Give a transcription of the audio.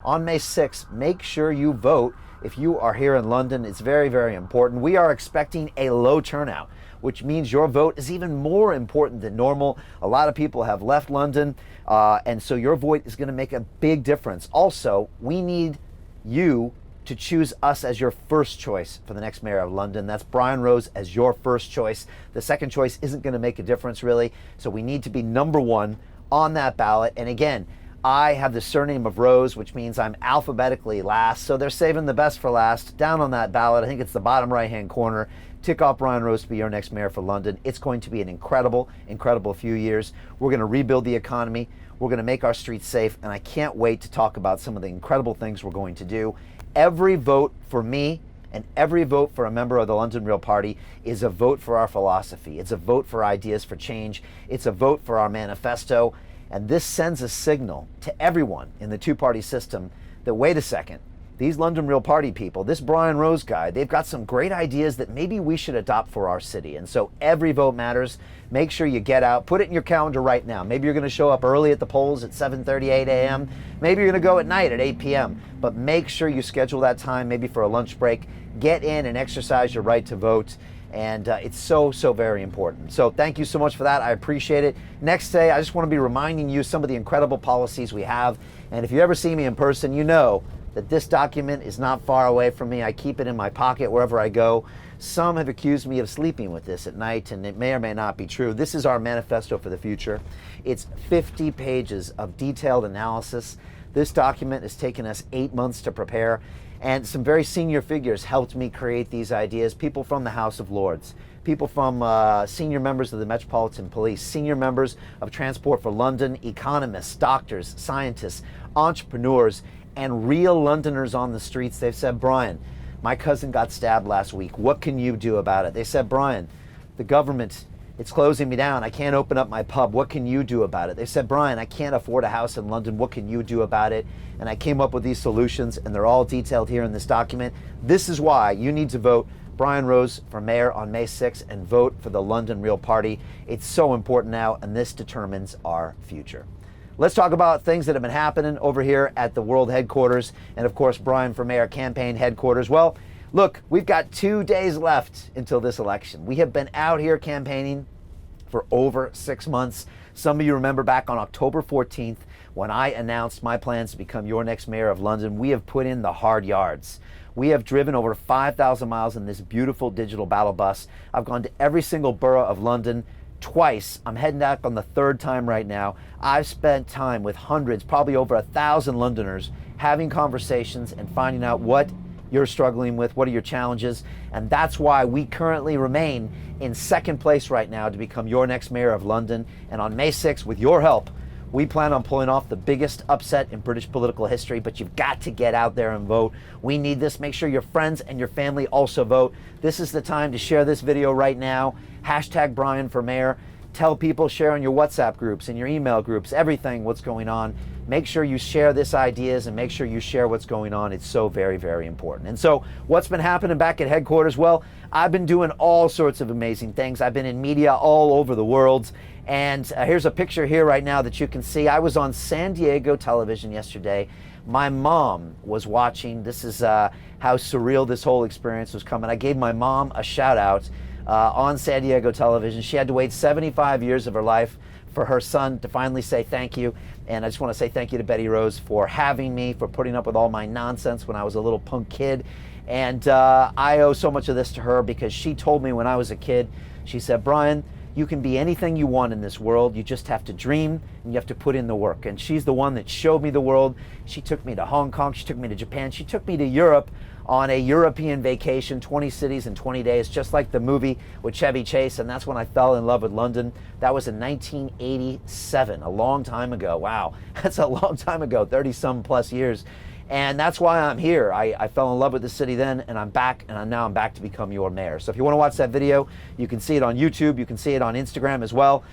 on May 6th. Make sure you vote if you are here in London. It's very, very important. We are expecting a low turnout, which means your vote is even more important than normal. A lot of people have left London, and so your vote is going to make a big difference. Also, we need you to choose us as your first choice for the next mayor of London. That's Brian Rose as your first choice. The second choice isn't going to make a difference, really, so we need to be number one on that ballot. And again, I have the surname of Rose, which means I'm alphabetically last, so they're saving the best for last. Down on that ballot, I think it's the bottom right-hand corner, tick off Brian Rose to be your next mayor for London. It's going to be an incredible, incredible few years. We're going to rebuild the economy. We're going to make our streets safe, and I can't wait to talk about some of the incredible things we're going to do. Every vote for me and every vote for a member of the London Real Party is a vote for our philosophy. It's a vote for ideas for change. It's a vote for our manifesto. And this sends a signal to everyone in the two-party system that, wait a second, these London Real Party people, this Brian Rose guy, they've got some great ideas that maybe we should adopt for our city. And so every vote matters. Make sure you get out. Put it in your calendar right now. Maybe you're going to show up early at the polls at 7:38 a.m. Maybe you're going to go at night at 8 p.m. But make sure you schedule that time, maybe for a lunch break. Get in and exercise your right to vote. And it's so, so very important. So thank you so much for that. I appreciate it. Next day, I just want to be reminding you some of the incredible policies we have. And if you ever see me in person, you know that this document is not far away from me. I keep it in my pocket wherever I go. Some have accused me of sleeping with this at night, and it may or may not be true. This is our manifesto for the future. It's 50 pages of detailed analysis. This document has taken us 8 months to prepare. And some very senior figures helped me create these ideas. People from the House of Lords, people from senior members of the Metropolitan Police, senior members of Transport for London, economists, doctors, scientists, entrepreneurs, and real Londoners on the streets. They've said, Brian, my cousin got stabbed last week. What can you do about it? They said, Brian, the government, it's closing me down. I can't open up my pub. What can you do about it? They said, Brian, I can't afford a house in London. What can you do about it? And I came up with these solutions, and they're all detailed here in this document. This is why you need to vote Brian Rose for mayor on May 6th and vote for the London Real Party. It's so important now, and this determines our future. Let's talk about things that have been happening over here at the World Headquarters and, of course, Brian for Mayor campaign headquarters. Well, look, we've got 2 days left until this election. We have been out here campaigning for over 6 months. Some of you remember back on October 14th when I announced my plans to become your next mayor of London. We have put in the hard yards. We have driven over 5,000 miles in this beautiful digital battle bus. I've gone to every single borough of London twice. I'm heading back on the third time right now. I've spent time with hundreds, probably over 1,000 Londoners, having conversations and finding out what you're struggling with, what are your challenges, and that's why we currently remain in second place right now to become your next mayor of London. And on May 6th, with your help, we plan on pulling off the biggest upset in British political history, but you've got to get out there and vote. We need this. Make sure your friends and your family also vote. This is the time to share this video right now. Hashtag Brian for Mayor. Tell people, share on your WhatsApp groups and your email groups, everything, what's going on. Make sure you share this ideas and make sure you share what's going on. It's so very, very important. And so what's been happening back at headquarters? Well, I've been doing all sorts of amazing things. I've been in media all over the world. And here's a picture here right now that you can see. I was on San Diego television yesterday. My mom was watching. This is how surreal this whole experience was coming. I gave my mom a shout out on San Diego television. She had to wait 75 years of her life for her son to finally say thank you. And I just want to say thank you to Betty Rose for having me, for putting up with all my nonsense when I was a little punk kid. And I owe so much of this to her because she told me when I was a kid, she said, Brian, you can be anything you want in this world. You just have to dream and you have to put in the work. And she's the one that showed me the world. She took me to Hong Kong. She took me to Japan. She took me to Europe on a European vacation, 20 cities in 20 days, just like the movie with Chevy Chase. And that's when I fell in love with London. That was in 1987, a long time ago. Wow, that's a long time ago, 30 some plus years. And that's why I'm here. I fell in love with the city then, and I'm back, and now I'm back to become your mayor. So if you want to watch that video, you can see it on YouTube. You can see it on Instagram as well.